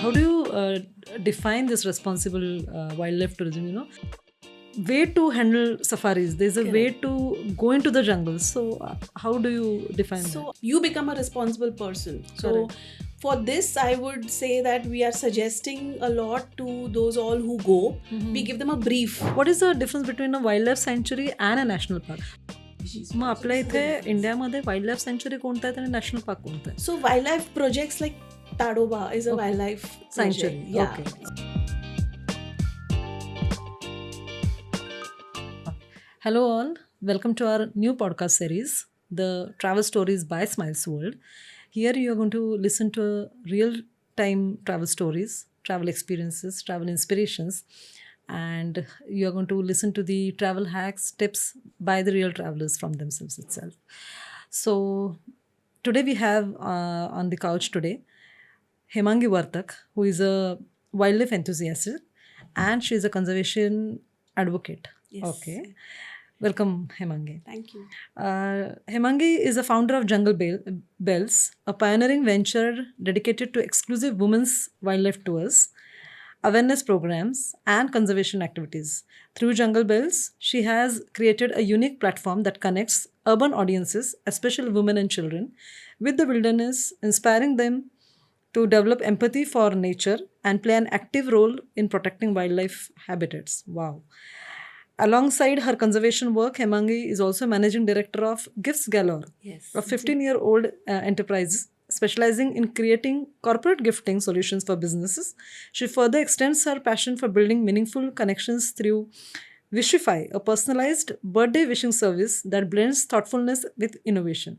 How do you define this responsible wildlife tourism? Way to handle safaris. There's a way to go into the jungle. So how do you define that? So you become a responsible person. So for this, I would say that we are suggesting a lot to those all who go. We give them a brief. What is the difference between a wildlife sanctuary and a national park? मग आपल्या इथे इंडियामध्ये wild life सँच्युरी कोणत्या आहेत आणि national park कोणतं आहे? So wildlife projects like Tadoba is a wildlife Sanctuary. project. Yeah. Okay. Hello all, welcome to our new podcast series, The Travel Stories by Smiles World. Here you are going to listen to real-time travel stories, travel experiences, travel inspirations, and you are going to listen to the travel hacks, tips by the real travelers from themselves itself. So today we have on the couch today Hemangi Vartak, who is a wildlife enthusiast and she is a conservation advocate. Yes. Okay. Welcome, Hemangi. Thank you. Hemangi is a founder of Jungle Bells, a pioneering venture dedicated to exclusive women's wildlife tours, awareness programs, and conservation activities. Through Jungle Bells, she has created a unique platform that connects urban audiences, especially women and children, with the wilderness, inspiring them to develop empathy for nature and play an active role in protecting wildlife habitats. Wow. Alongside her conservation work, Hemangi is also managing director of Gifts Galore, Yes. a 15-year-old enterprise specializing in creating corporate gifting solutions for businesses. She further extends her passion for building meaningful connections through Wishify, a personalized birthday wishing service that blends thoughtfulness with innovation.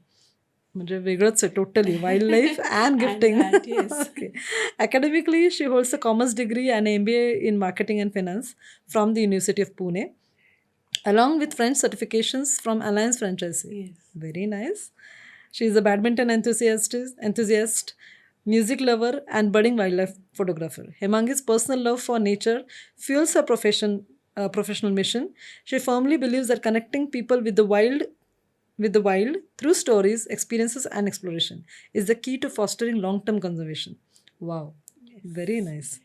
म्हणजे वेगळंच आहे totally wild life and gifting. Okay. Academically, she holds a commerce degree and MBA in marketing and finance from the University of Pune, along with French certifications from Alliance Franchise. Yes. Very nice. She is a badminton enthusiast, music lover, and budding wildlife photographer. Hemangi's personal love for nature fuels her professional mission. She firmly believes that connecting people with the wild through stories, experiences, and exploration is the key to fostering long-term conservation. Wow. Yes. Very nice.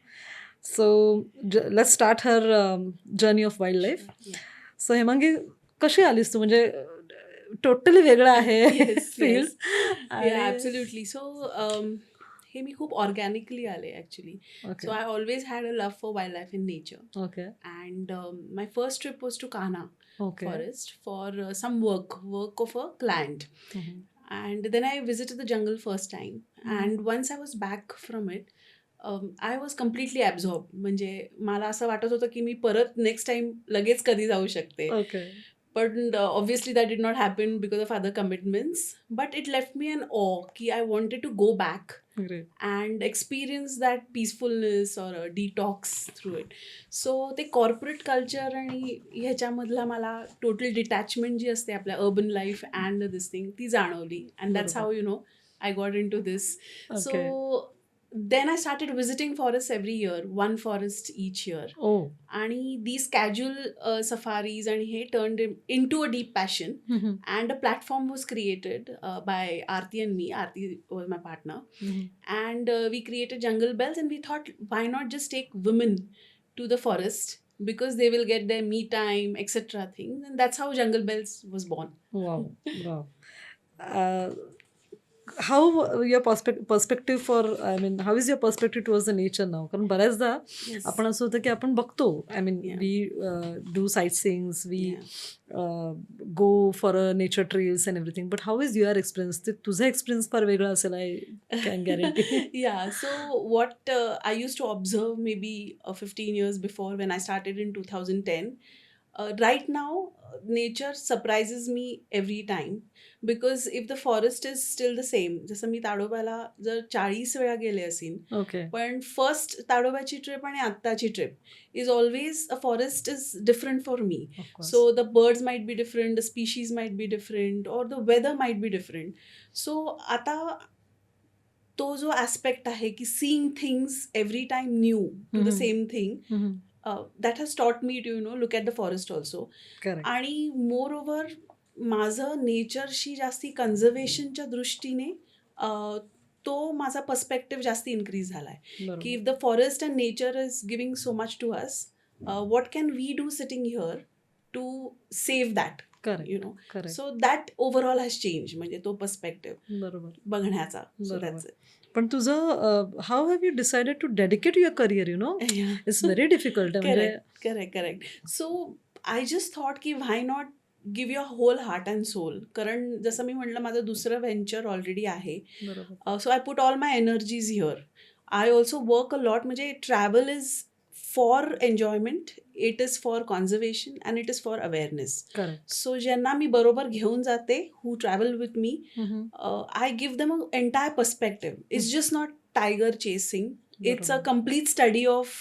So let's start her journey of wildlife. Yeah. So Hemangi, कशी आलीस तू? म्हणजे totally वेगळं आहे field. Yeah, absolutely. So हे मी खूप organically आले actually. So I always had a love for wildlife and nature. Okay. And my first trip was to Kanha forest for some work of a client. And then I visited the jungle first time. And once I was back from it, I was completely absorbed. म्हणजे मला असं वाटत होतं की मी परत next time लगेच कधी जाऊ शकते. Okay. But obviously that did not happen because of other commitments. But it left me an awe ki I wanted to go back. Great. And experience that peacefulness or a detox through it. So ते corporate culture आणि ह्याच्यामधला मला total detachment जी असते आपल्या urban life and this thing ती जाणवली. And that's how I got into this. Okay. So then I started visiting forests every year, one forest each year. Oh. And these casual safaris and he turned into a deep passion. And a platform was created by Aarti and me. Aarti was my partner. And we created Jungle Bells, and we thought, why not just take women to the forest, because they will get their me time, etc. things. And that's how Jungle Bells was born. Wow. How your perspective for, how is your perspective towards the nature now? कारण बऱ्याचदा आपण असं होतं की आपण बघतो, we do sightseeings, we go for a nature trails and everything, but how is your experience? तुझा experience फार वेगळा असेल, I can guarantee. Yeah, so what I used to observe maybe 15 years before when I started in 2010, right now nature surprises me every time, because if the forest is still the same, जसं मी ताडोबाला जर 40 वेळा गेले असेल, पण first ताडोबाची trip आणि आत्ताची trip is always a forest is different for me. So the birds might be different, the species might be different, or the weather might be different. So आता तो जो ॲस्पेक्ट आहे की seeing things every time new to the same thing, that has taught me to look at the forest also. Correct. आणि मोर over माझं नेचरशी जास्ती कन्झर्वेशनच्या दृष्टीने तो माझा पर्स्पेक्टिव्ह जास्त इन्क्रीज झाला आहे की बरोबर if the forest and nature is giving so much to us what can we do sitting here to save that, correct you know? Correct So that overall has changed, म्हणजे तो perspective बरोबर बघण्याचा. So बरोबर. that's it. पण तुझं how have you decided to dedicate your career you know Yeah. It's very difficult म्हणजे Correct. So I just thought की why not give your whole heart and soul, कारण जसं मी म्हटलं माझं दुसरं व्हेंचर ऑलरेडी आहे. बरोबर So I put all my energies here. I also work a lot, म्हणजे travel is for enjoyment, it is for conservation and it is for awareness. Correct So ज्यांना मी बरोबर घेऊन जाते, who travel with me, I give them an entire perspective. It's just not tiger chasing. It's a बरोबर complete study of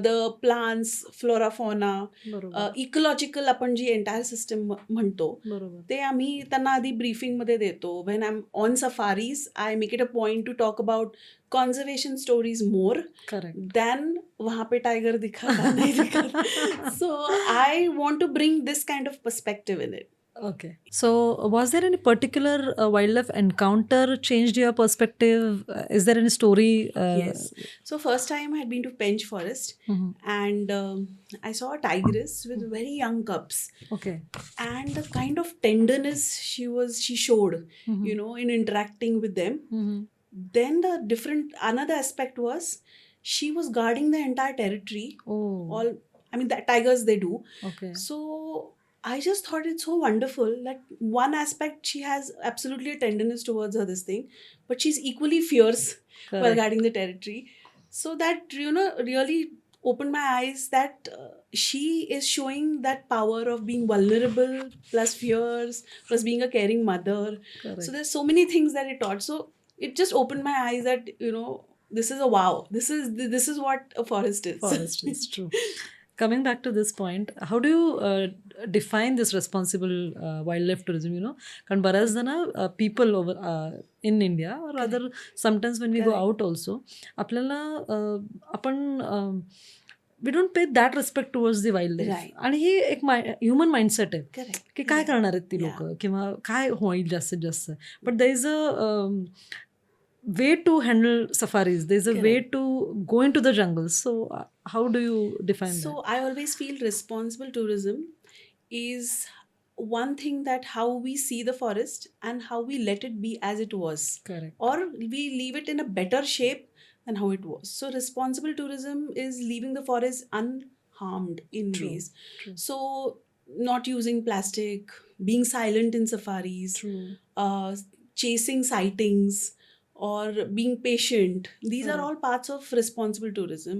the plants, flora, fauna, बरोबर ecological आपण जी entire system म्हणतो बरोबर ते आम्ही त्यांना आधी ब्रीफिंगमध्ये देतो. When I am on safaris I make it a point to talk about conservation stories more correct then वहाँ पे टाइगर दिखा था, नहीं दिखा. So I want to bring this kind of perspective in it. Okay. So, was there any particular wildlife encounter changed your perspective? Is there any story? Yes. So first time I had been to Pench Forest Mhm. and I saw a tigress with very young cubs, Okay. and the kind of tenderness she showed, Mhm. you know, in interacting with them. Mhm. Then another aspect was she was guarding the entire territory. Oh. I mean, the tigers, they do. Okay. So I just thought it's so wonderful. Like one aspect, she has absolutely a tenderness towards her, this thing, but she's equally fierce while Correct. guarding the territory. So that, you know, really opened my eyes that she is showing that power of being vulnerable plus fierce plus being a caring mother. Correct. So there's so many things that it taught. So it just opened my eyes that, you know, this is a wow. This is what a forest is. Forest is true. Coming back to this point, how do you define this responsible wildlife tourism? You know, कारण बऱ्याच जण people over in India or rather sometimes when we go Correct. out also आपल्याला आपण we don't pay that respect towards the wildlife. Right. आणि ही एक human mindset आहे Correct. की काय करणार आहेत ती Yeah. लोक किंवा काय होईल जास्तीत जास्त. But there is a way to handle safaris. There's a way to go into the jungle. So how do you define So that? I always feel responsible tourism is one thing, that how we see the forest and how we let it be as it was, Correct. or we leave it in a better shape than how it was. So responsible tourism is leaving the forest unharmed in True, ways. true. So not using plastic, being silent in safaris, True. chasing sightings, or being patient. These are Correct. all parts of responsible tourism.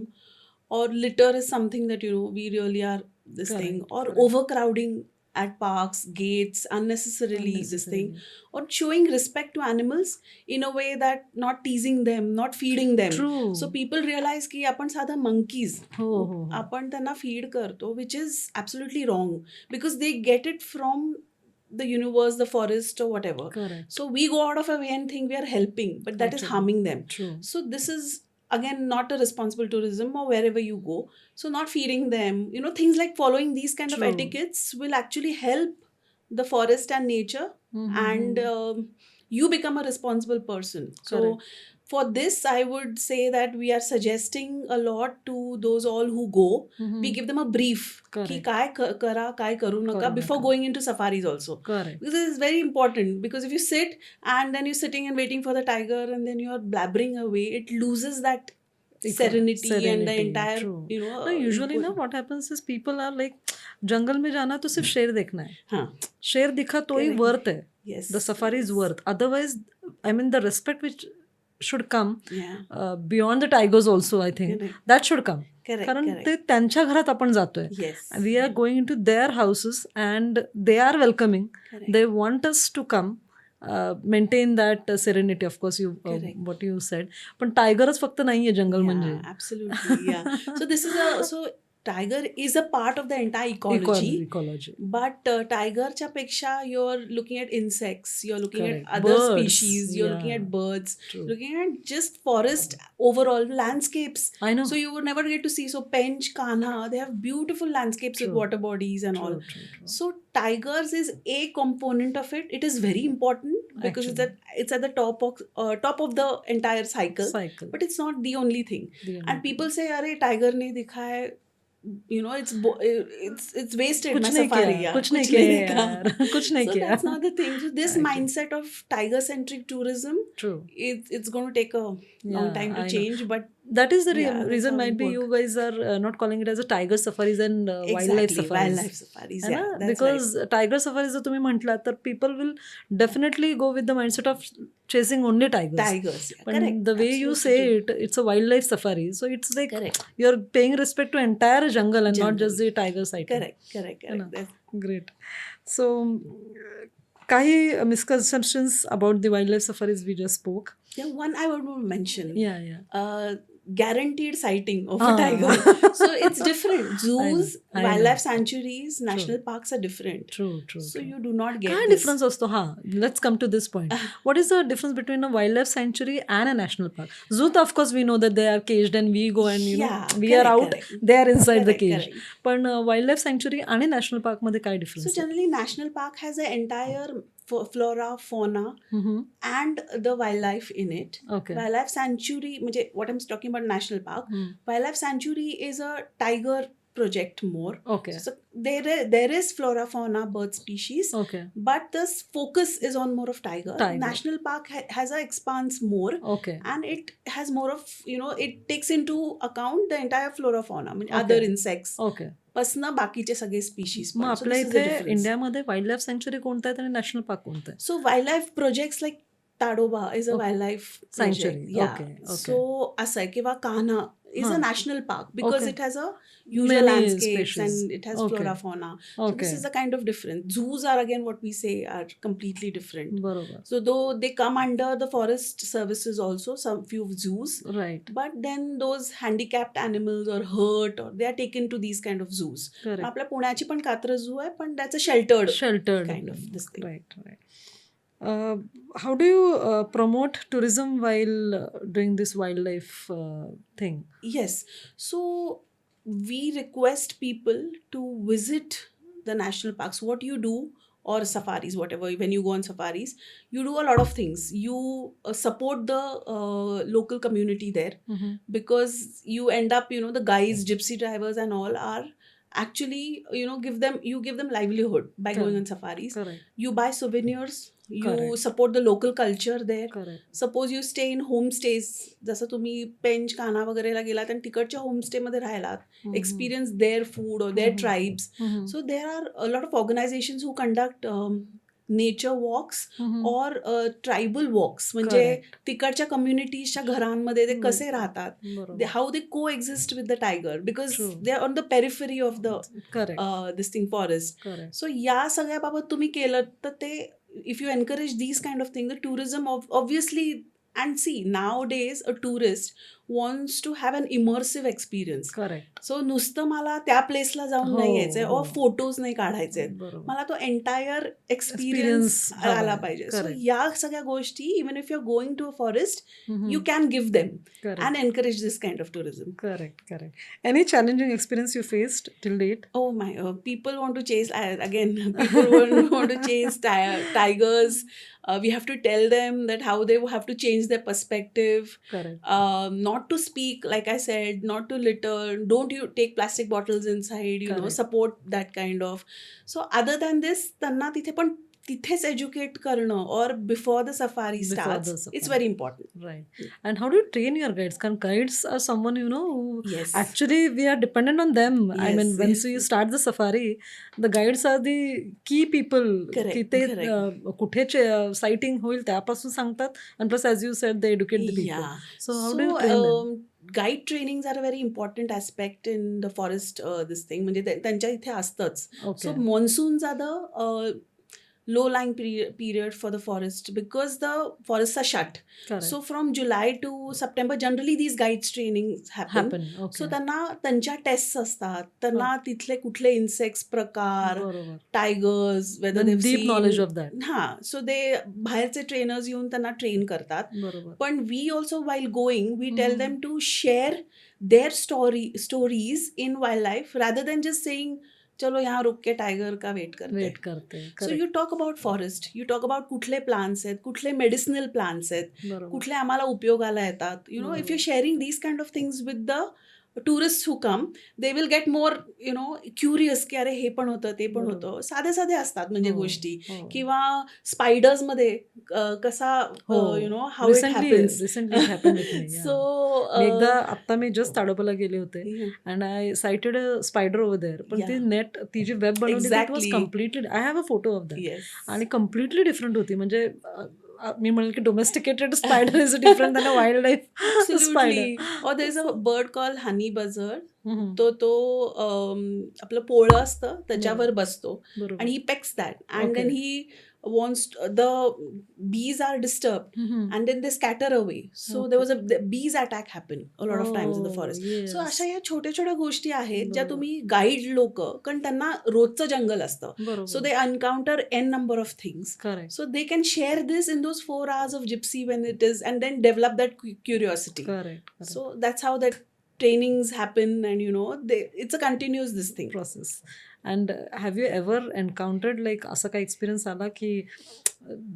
Or litter is something that, you know, we really are this Correct, thing, or correct. overcrowding at parks, gates, unnecessarily this thing, Unnecessarily. or showing respect to animals in a way that not teasing them, not feeding them. True. So people realize की आपण साधा monkeys हो हो हो. आपण त्यांना feed करतो, which is absolutely wrong, because they get it from the universe, the forest, or whatever. Correct. So we go out of our way and think we are helping, but that is Actually. harming them. True. So this is again not a responsible tourism, or wherever you go. So not feeding them, you know, things like following these kind of True. etiquettes will actually help the forest and nature, Mhm. and you become a responsible person. So Correct. for this, I would say that we are suggesting a lot to those all who go. Mhm. We give them a brief ki Correct. काय करा काय करू नका करू before नका. going into safaris also. Correct. Because it is very important, because if you sit and then you're sitting and waiting for the tiger and then you're blabbering away, it loses that serenity and the Serenity, entire, true. you know. No, usually ना what happens is people are like जंगल में जाना तो सिर्फ शेर देखना है. हाँ. शेर दिखा तो ही Correct. worth है. Yes. The safari is worth. Otherwise, I mean, the respect which should come Yeah. beyond the tigers also, I think, Correct. that should come. Correct. कारण Correct. ते त्यांच्या घरात आपण जातोय. Yes. We are going into their houses and they are welcoming. Correct. They want us to come. Maintain that serenity, of course, you Correct. what you said. पण टायगरच फक्त नाहीये जंगल म्हणजे. Yeah, absolutely. Yeah. So this is tiger is a part of the entire ecology. Ecology. But tigerच्या पेक्षा you're looking at insects, you're looking Correct. at other Birds, species, you're looking yeah. at birds, True. looking at just forest overall landscapes. I know. So you would never get to see. So Pench, Kanha, they have beautiful landscapes with True. water bodies and all. True. So tigers is a component of it. It is very important because it's at the top of the entire cycle. But it's not the only thing. And people say, "Arey tiger ne dikha hai." You know, it's wasted. कुछ My नहीं safari, किया, yeah. कुछ नहीं कुछ किया नहीं यार, देखा. कुछ नहीं So किया. that's not the thing. So this I agree. mindset of tiger-centric tourism, True. it's going to take a long time to I know. change. But That is the Yeah, that's reason how might it be work. you guys are not calling it as a tiger safaris and wildlife exactly, safaris. wildlife safaris. है Yeah, ना? that's Because right. tiger safaris जर तुम्ही म्हटलात तर people will definitely go with the mindset of chasing only tigers. Tigers. Yeah, But correct. the way you Absolutely say true. it's a wildlife safari. So it's like Correct. you're paying respect to entire jungle and not Jungle. just the tiger sighting. Correct. है ना? That's- Great. So काही misconceptions about the wildlife safaris we just spoke. Yeah, one I want to mention. Yeah. Guaranteed sighting of a Ah. tiger. So it's different. Zoos, I know. wildlife sanctuaries, national parks are different. True. So you do not get काय this. Difference असतो हा let's come to this point what is the difference between a wildlife सँच्युरी and a national park zoo of course we know that they are caged and we and you know Yeah, we are out correct. They are inside the Correct, cage correct. पण wildlife सँच्युरी आणि national पार्कमध्ये काय So difference generally, national park has an entire flora, fauna, and the wildlife in it. Okay Wildlife sanctuary, म्हणजे what I'm talking about national park. Wildlife sanctuary is a tiger project more. Okay So there is flora, fauna, bird species, okay but the focus is on more of tiger. Tiger. National park has a expanse more. Okay And it has more of, it takes into account the entire flora, fauna, I mean, Okay. other insects. Okay पासनं बाकीचे सगळे species मग आपल्या इथे इंडियामध्ये wild life सँच्युरी कोणतं आहे आणि national park कोणतं आहे so wildlife projects like Tadoba is a Okay. Wildlife Sanctuary. Okay. So असं आहे किंवा Kanha is a Huh. National park because Okay. It has a usual Many landscapes species. and it has Okay. flora fauna. So okay this is a kind of different. Zoos are again what we say are completely different. बरोबर So though they come under the forest services also, some few zoos, right but then those handicapped animals or hurt or they are taken to these kind of zoos. Correct आपल्या पुण्याची पण कात्र झू आहे पण that's a sheltered sheltered kind of this thing. right how do you promote tourism while doing this wildlife thing Yes. So we request people to visit the national parks. What you do, or safaris, whatever, when you go on safaris, you do a lot of things. You support the local community there because you end up, the guides, gypsy drivers and all are actually, give them livelihood by Correct. going on safaris. correct You buy souvenirs, you Correct. support the local culture there. correct suppose you stay in homestays जसं तुम्ही पेंच कान्हा वगैरेला गेलात आणि तिकडच्या होमस्टेमध्ये राहिलात experience their food और their tribes so there are a lot of organisations who conduct nature walks और ट्रायबल वॉक्स म्हणजे Correct. तिकडच्या कम्युनिटीजच्या घरांमध्ये ते कसे राहतात बरोबर how they coexist with the tiger because True. They are on the periphery of the correct this thing forest correct so या सगळ्याबाबत तुम्ही केलं तर ते if you encourage these kind of thing the tourism obviously and see nowadays a tourist wants to have an immersive experience correct so नुसतं मला त्या प्लेसला जाऊन हो, नाही यायचंय हो. और फोटोज नाही काढायचे आहेत. बरोबर मला तो एंटायर एक्सपिरियन्स Experience हवा आला आहे. पाहिजे सो Correct. या सगळ्या गोष्टी even if you are going to a forest Mhm. You can give them correct and encourage this kind of tourism. correct any challenging experience you faced till date Oh my! People want to chase again. People want to chase tigers. We have to tell them that how they have to change their perspective. correct Not to speak, like I said, not to litter. Don't you take plastic bottles inside? Correct. Support that kind of. So other than this, त्यांना तिथे पण तिथेच educate करणं और before the safari Before the starts safari. It's very important. right and how do you train your guides because guides are someone who Yes. actually we are dependent on them I mean Yes, once yes. you start the safari the guides are the key people Correct, की ते correct. कुठे sighting होईल त्यापासून सांगतात and plus as you said they educate the people Yeah. so how do you train them guide trainings are a very important aspect in the forest this thing म्हणजे त्यांच्या इथे असतंच. okay सो monsoon झालं low-lying period for the forest because the forests are shut. Correct. So from July to September, generally these guides trainings happen. Okay. So त्यांना त्यांच्या test असतात, त्यांना तिथले कुठले इन्सेक्ट्स प्रकार, बरोबर. Tigers, weather Then they've deep seen. knowledge of that. हा, सो दे बाहेरचे ट्रेनर्स येऊन त्यांना ट्रेन करतात. बरोबर. पण we also while going we tell Mhm. Them to share their stories in wildlife rather than just saying चलो यहाँ रुक के टायगर का वेट वेट करते. करते. सो Correct. You talk about forest, you talk about कुठले प्लांट्स आहेत, कुठले मेडिसिनल प्लांट्स आहेत, बरोबर. कुठले आम्हाला उपयोगाला येतात. You know, if you sharing these kind of things with the tourist who come, they will get more you know curious की अरे हे पण होतं, ते पण बरोबर. होतं. साधे साधे असतात म्हणजे हो, गोष्टी. हो. किंवा स्पायडर्समध्ये कसा हो. You know how it happens. Recently happen with me. So मी एकदा आता मी जस्ट ताडोबाला गेले होते and I sighted a spider over there. पण ती Yeah. नेट ती जी वेब बनवली ती was Exactly. Completely, I have a photo of that. Yes, आणि कम्प्लिटली डिफरंट होती. म्हणजे मी म्हणेल की domesticated spider is different than a wildlife spider. absolutely. Or there's a bird called honey buzzard. तो आपलं पोळं असतं त्याच्यावर बसतो बरोबर. and he pecks that and Okay. then he wants the bees are disturbed and then they scatter away. So there was the bees attack happen a lot of times in the forest. So अशा या छोट्या छोट्या गोष्टी आहेत ज्या बरोबर. तुम्ही guide लोक, कारण त्यांना रोजचं जंगल असतं. बरोबर. So they encounter n number of things. Correct. So they can share this in those 4 hours of gypsy when it is, and then develop that curiosity. Correct. So that's how that trainings happen, and you know, it's a continuous this thing. Process. And have you ever encountered like असं काही experience आला की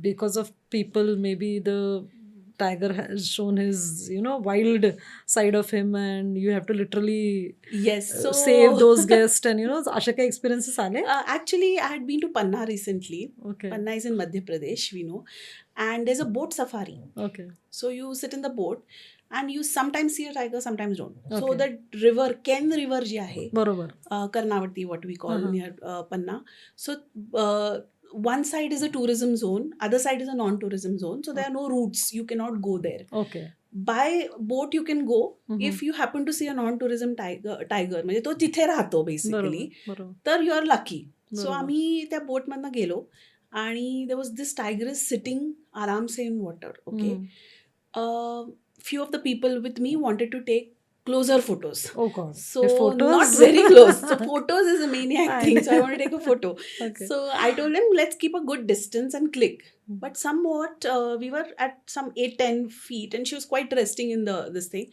because of people maybe the tiger has shown his you know wild side of him and you have to literally Yes, so save those guest and you know अशा काही experiences आले? actually I had been to Panna recently. Okay. Panna is in Madhya Pradesh, we know, and there's a boat safari. Okay. So you sit in the boat and you sometimes see a tiger, sometimes don't. So Okay. that river, Ken River ji ahe, बरोबर. Karnavati, what we call Uh-huh. near Panna. So one side is a tourism zone, other side is a non-tourism zone. So there are no routes. You cannot go there. Okay. By boat you can go Mhm. if you happen to see a non-tourism tiger. म्हणजे तो तिथे राहतो basically. बरोबर. बरोबर. तर you are lucky. सो बरोबर. आम्ही त्या बोटमधनं गेलो आणि there was this tiger is sitting आरामसे in water. Okay. Few of the people with me wanted to take closer photos. Oh God. So Your photos? not very close. So photos is a maniac I thing. So I know. want to take a photo. Okay. So I told them, let's keep a good distance and click. But somewhat, we were at some 8-10 feet and she was quite resting in this thing.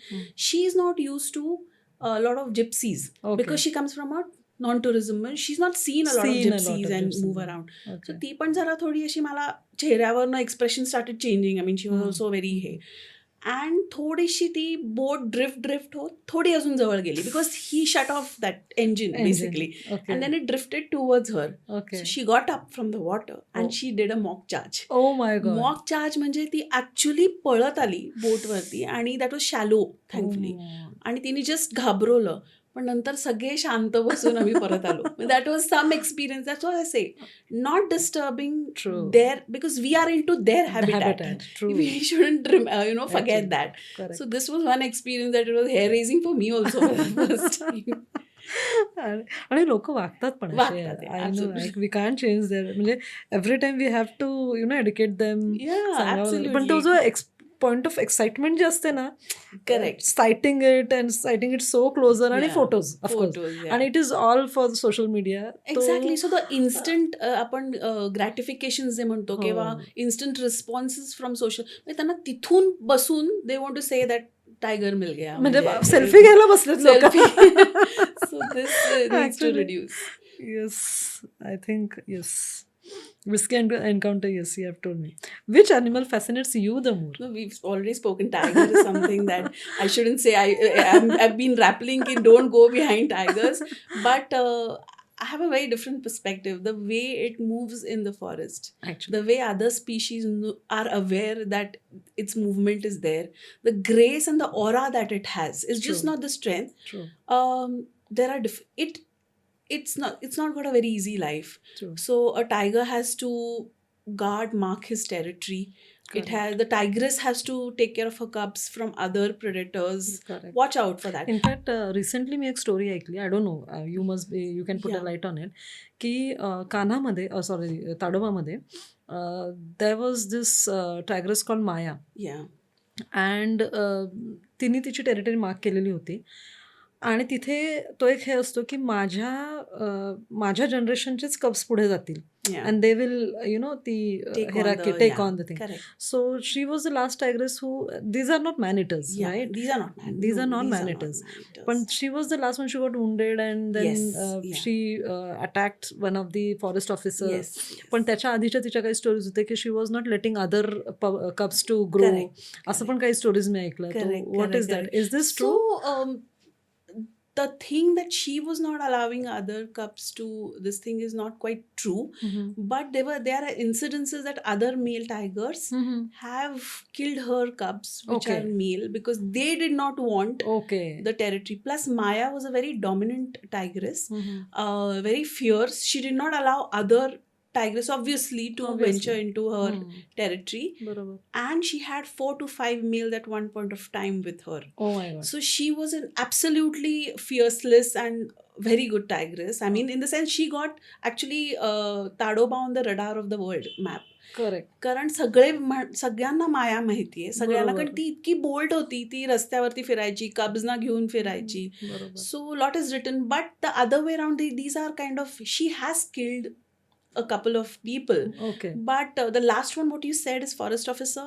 She is not used to a lot of gypsies. Okay. Because she comes from a non-tourism. She's not seen a lot of gypsies and move around. Okay. So ती पण जरा थोडी अशी मला चेहऱ्यावरनं expression started changing. I mean she was also very hey. And थोडीशी ती boat drift होत थोडी अजून जवळ गेली because he shut off that engine basically. Okay. And then it drifted towards her. Okay. So she got up from the water and Oh. she did a mock charge. Oh my God. Mock charge म्हणजे ती actually पळत आली बोटवरती आणि that was shallow thankfully. Oh. आणि तिने just घाबरवलं. पण नंतर सगळे शांत बसून आम्ही परत आलो. That was some experience. That's what I say, not disturbing True. There because we are into there Habitat. Habitat. True. We shouldn't forget Actually. that. Correct. So this was one experience that it was hair raising for me also for the first time. आणि लोक वागतात पण वागतात, absolutely. We can change there. म्हणजे every time we have to you know educate them. Yeah, absolutely. पण तो जो point of excitement जे असते ना, Correct. Sighting it so closer आणि Yeah. Photos of course. Photos, yeah. आणि it is all for social media. Exactly. So the instant आपण gratification जे म्हणतो हो. किंवा इन्स्टंट रिस्पॉन्सेस फ्रॉम सोशल, त्यांना तिथून बसून they want to say that tiger मिल गया. म्हणजे सेल्फी घ्यायला बसलेत लोक. So this needs to Actually. Reduce. Yes, I think, yes. Risky encounter, yes, you have told me. Which animal fascinates you the more? No, we've already spoken. Tiger is something that I shouldn't say. I've been rappling in don't go behind tigers, but I have a very different perspective. The way it moves in the forest, Actually. the way other species are aware that its movement is there, the grace and the aura that it has is just True. not the strength. True. There are it's not got a very easy life. True. So a tiger has to mark his territory. It has the tigress has to take care of her cubs from other predators. Correct. Watch out for that. In fact, recently मी एक story ऐकली. I don't know, you must be, you can put a Yeah. Light on it, की कान्हामध्ये, sorry, ताडोबामध्ये there was this tigress called Maya, Yeah. And तिने तिची territory mark केलेली होती. आणि तिथे तो एक हे असतो की माझ्या जनरेशनचेच कप्स पुढे जातील, Yeah. अँड दे विल ती Take on hierarchy the take yeah. On the thing. Correct. So she was the last tigress who, these are not man-eaters, Yeah. right? These are not man. These no, are not these man-eaters. man-eaters. But she was the last one. She got wounded, and then Yes, yeah. she attacked one of the forest officers. Yes. Yes. पण त्याच्या आधीच्या तिच्या काही stories होते की she was not letting other cups to grow, Correct, असं पण काही स्टोरीज मी ऐकलं. Correct, what is correct, that? Is this true? So, the thing that she was not allowing other cubs to this thing is not quite true. But there are incidences that other male tigers have killed her cubs, which Okay. are male, because they did not want okay. the territory. Plus, Maya was a very dominant tigress, very fierce. She did not allow other tigress, obviously, to Obviously. venture into her territory. बरोबर. And she had 4 to 5 males at one point of time with her. Oh my God. So she was an absolutely fearless and very good tigress. I mean, in the sense, she got actually Tadoba on the radar of the world map. Correct. कारण सगळ्यांना माया माहिती आहे सगळ्यांना, बरोबर. कारण ती इतकी bold होती, ती रस्त्यावरती फिरायची, कब्जना घेऊन फिरायची. बरोबर. So lot is written, but the other way around, these are kind of, she has killed a couple of people. Okay. But the last one, what you said is forest officer,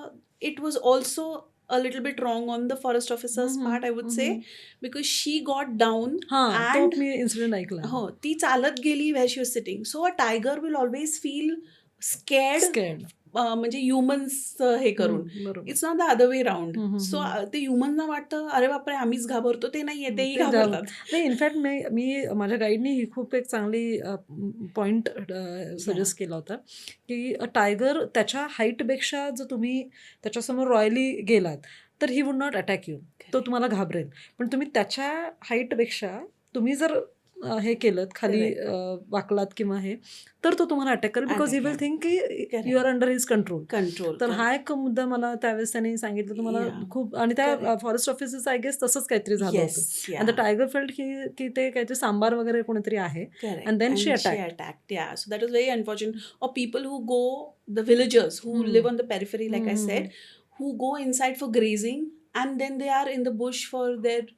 it was also a little bit wrong on the forest officer's part, I would say, because she got down हां, तो and me incident ऐकला. हो, ती चालत गेली where she was sitting. So a tiger will always feel scared, स्कॅर्ड. म्हणजे humans हे करून. बरोबर. It's not the other way round. Hmm, so ते ह्युमन्सना वाटतं अरे बापरे आम्हीच घाबरतो, ते नाहीये, तेही ते घाबरतात. नाही, इनफॅक्ट मी माझ्या गाईडनी ही खूप एक चांगली पॉइंट सजेस्ट केला होता की टायगर त्याच्या हाईटपेक्षा जर तुम्ही त्याच्यासमोर रॉयली गेलात तर he would not attack you, तो तुम्हाला घाबरेल. पण तुम्ही त्याच्या हाईटपेक्षा तुम्ही जर हे केलं खाली वाकलात किंवा हे, तर तो तुम्हाला अटॅक करेल, बिकॉज ही विल थिंक की you are under his control. तर हा एक मुद्दा मला त्यावेळेस त्यांनी सांगितलं, तुम्हाला खूप. आणि त्या फॉरेस्ट ऑफिसर्स आय गेस तसंच काहीतरी झालं होतं, आणि द टायगर फेल्ट की ते काहीतरी सांबार वगैरे कोणीतरी आहे, and then she attacked. Yeah, so that was very unfortunate. Or people who go, the villagers who live on the periphery, like I said, who go inside for grazing, and then they are in the bush for their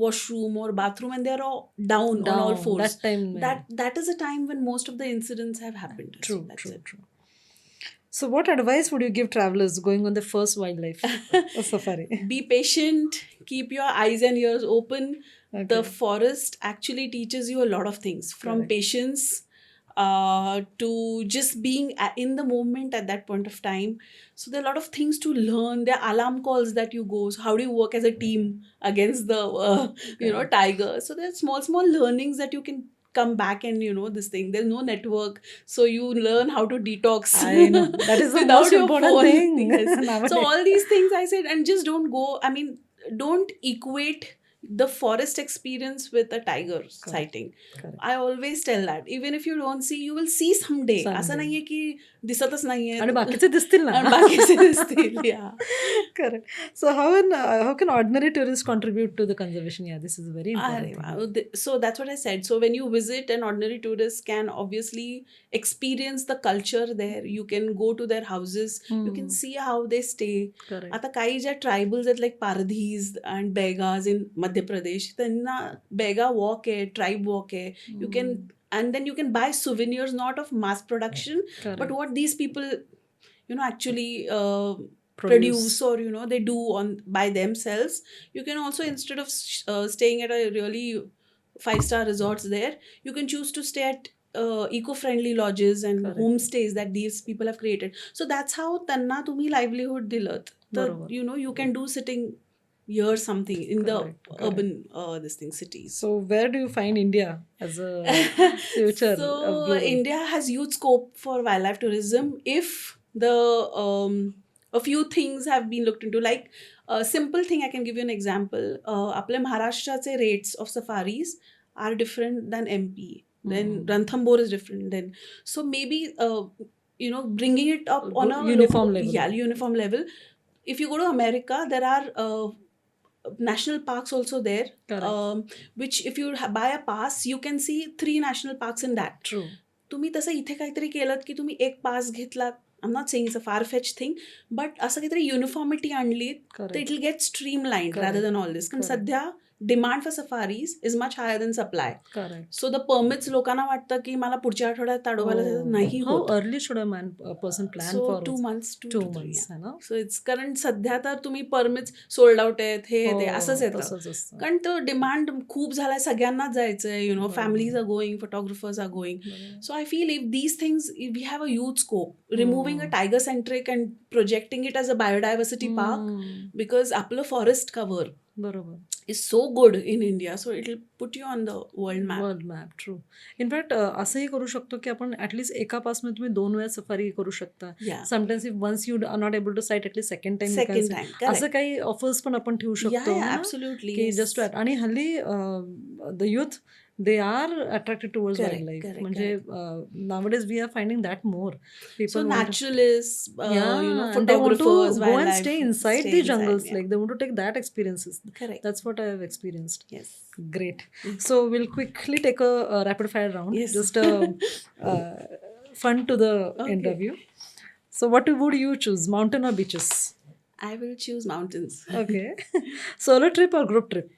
washroom or bathroom, and they are all down on all fours. That time, that is a time when most of the incidents have happened. True, So that's it. true. So what advice would you give travelers going on their first wildlife safari? Be patient, keep your eyes and ears open. Okay. The forest actually teaches you a lot of things, from Correct. patience to just being in the moment at that point of time. So there are a lot of things to learn. There are alarm calls that you go. So how do you work as a team against the tiger? So there are small learnings that you can come back and this thing. There's no network, so you learn how to detox. I know. That is the without most your important phone. thing. Yes. Nowadays. So all these things I said, and just don't go. I mean, don't equate the forest experience with a tiger sighting. Correct. I always tell that even if you don't see, you will see someday. असं नाहीये की दिसतच नाहीये आणि बाकीचे दिसतील ना. आणि बाकीचे दिसतील. Yeah. Correct. So how can ordinary tourists contribute to the conservation? Yeah, this is a very important thing. Wow. So that's what I said. So when you visit, an ordinary tourist can obviously experience the culture there. You can go to their houses. You can see how they stay. Correct. आता काही ज्या tribals आहेत, like पारधीज and बेगाज इन मध्य प्रदेश, त्यांना बेगा walk आहे, tribe walk आहे. You can, and then you can buy souvenirs, not of mass production, Correct. but what these people actually produce, or they do by themselves. You can also, instead of staying at a really 5-star resorts there, you can choose to stay at eco-friendly lodges and Correct. homestays that these people have created. So that's how त्यांना तुम्ही livelihood दिलत. तर you can do sitting here something in Correct. the urban cities. So where do you find India as a future? So of global? India has huge scope for wildlife tourism if the a few things have been looked into. Like a simple thing, I can give you an example. आपल्या महाराष्ट्राचे rates of safaris are different than MP. Then Ranthambore is different. Then so maybe bringing it up on a Uniform level. Yeah, uniform level. If you go to America, there are national parks also there. Correct. Which if you buy a pass, you can see 3 national parks in that. True. तुम्ही तसं इथे काहीतरी केलं की तुम्ही एक पास घेतलात. I'm not saying it's a far-fetched thing, but असं काहीतरी युनिफॉर्मिटी आणली तर Correct. It will get streamlined Correct. rather than all this. कारण Correct. सध्या demand for safaris is much higher than supply. Correct. So the permits लोकांना वाटतं की मला पुढच्या आठवड्यात ताडोबाला जायचं नाही How होत. early should a person plan so for 2 months, 2 2 to 3. months, है ना? सो इट्स कारण सध्या तर तुम्ही परमिट्स सोल्ड आउट आहेत हे ते असंच येतं. तसंच असतं. कारण तो डिमांड खूप झालाय, सगळ्यांनाच जायचंय. बरोबर. Families are going, photographers are going. बरोबर. So I feel if these things, if we have a huge scope, removing a tiger centric and projecting it as a biodiversity park, because आपलं forest cover बरोबर. is so good in India, so it will put you on the world map. World map. True. In fact असंही करू शकतो की आपण at least एका पासमध्ये तुम्ही 2 वेळा सफारी करू शकता. Yeah. Sometimes if once you are not able to sight at least second time Second time, असं correct. काही ऑफर्स पण आपण ठेवू Yeah, शकतो yeah, है ना? absolutely. की yes. जस्ट टू आणि हल्ली the youth they are attracted towards Correct, wildlife. correct, म्हणजे nowadays we are finding that more So people naturalists, and photographers, they want to go and wildlife, stay inside stay the inside, jungles. yeah. Like they want to take that experiences. Correct. That's what I have experienced. Yes. Great. So we'll quickly take a rapid fire round. Yes. Just fun to the Okay. interview. So what would you choose, mountain or beaches? I will choose mountains. Okay. Solo trip or group trip?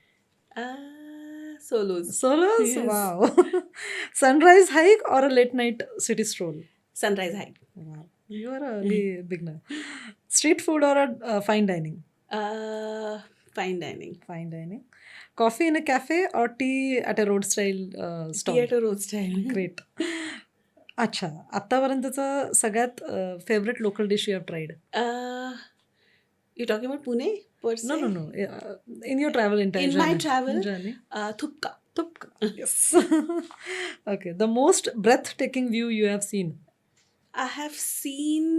Solos. Solos? Yes. Wow. Sunrise hike or a late night city stroll? Sunrise hike. Wow. You are a beginner. Street food or a fine dining? Fine dining. Fine dining. Coffee in a cafe or tea at a road style stall? Theater road style. Great. अच्छा, आतापर्यंतचा सगळ्यात favourite local dish you have tried? You talking about Pune per se? No in your travel In my travel, journey. Thupka. तुपका. Yes. Okay. The most breathtaking view you have seen? I have seen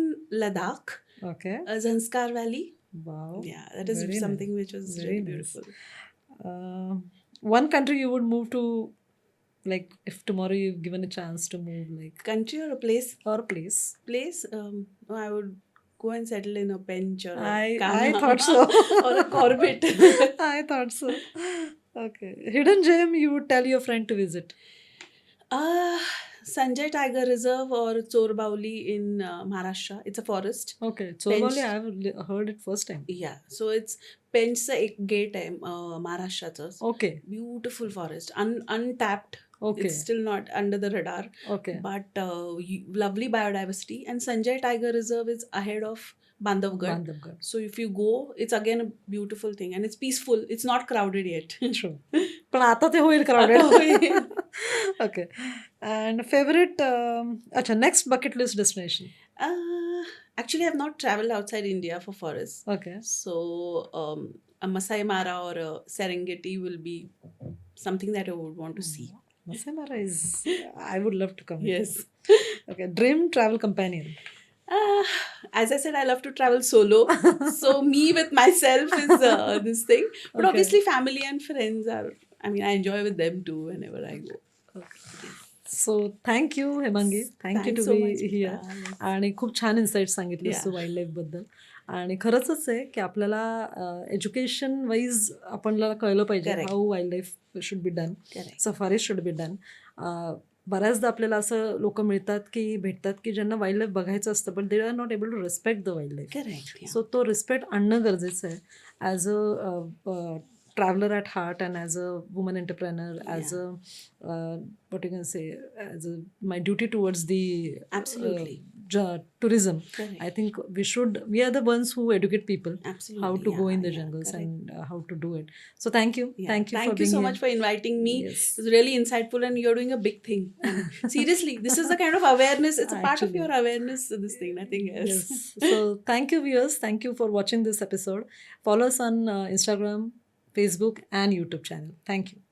Ladakh, okay. Zanskar Valley. Wow. Yeah, that is Very something which was Very really nice. beautiful. One country you would move to, like if tomorrow you've given a chance to move, like, Country or a place? or a place? Place? I would go and settle in a bench or a I Kama thought so. or a Corbett. I thought so. Okay. Hidden gem you would tell your friend to visit? Sanjay Tiger Reserve or Chorbauli in Maharashtra. It's a forest. Okay. Chorbauli, I have heard it first time. Yeah, so it's पेंचचं एक gate आहे महाराष्ट्राचं. Okay. Beautiful forest, untapped. Okay. It's still not under the radar, Okay. but lovely biodiversity. And Sanjay Tiger Reserve is ahead of Bandhavgarh. Bandhavgarh. So if you go, it's again a beautiful thing and it's peaceful. It's not crowded yet. True. पण आता ते होईल आता crowded. होईल. Okay. And favorite, अच्छा, next bucket list destination? Actually, I have not traveled outside India for forests. Okay. So a Masai Mara or a Serengeti will be something that I would want to see. Masai Mara is, I would love to come. Yes. Okay. Dream travel companion? As I said, I love to travel solo. So me with myself is this thing. But Okay. obviously family and friends are, I mean, I enjoy with them too whenever I go. So thank you, Hemangi. Thank you Thanks to so be much, here. Geeta. आणि खूप छान insight सांगितलीस Yeah. तू wild लाईफबद्दल. आणि खरंच आहे की आपल्याला education wise आपल्याला कळलं पाहिजे Correct. How wild life should be done, Correct. Safari should be done. बऱ्याचदा आपल्याला असं लोक मिळतात की भेटतात की ज्यांना वाईल्ड लाईफ बघायचं असतं but they are not able to respect the wildlife. Correct. Yeah. So तो रिस्पेक्ट आणणं गरजेचं आहे as a traveler at heart and as a woman entrepreneur, as a what you can say, as a, my duty towards the Absolutely. Tourism. Correct. I think we are the ones who educate people Absolutely. how to go Yeah, in the yeah, jungles correct. and how to do it. So thank you. Yeah. Thank you for Thank you being so here. much for inviting me. Yes. It was really insightful and you're doing a big thing. And seriously, this is the kind of awareness. It's a part of Actually. your awareness, this thing, nothing else. Yes. So thank you, viewers. Thank you for watching this episode. Follow us on Instagram, Facebook and YouTube channel. Thank you.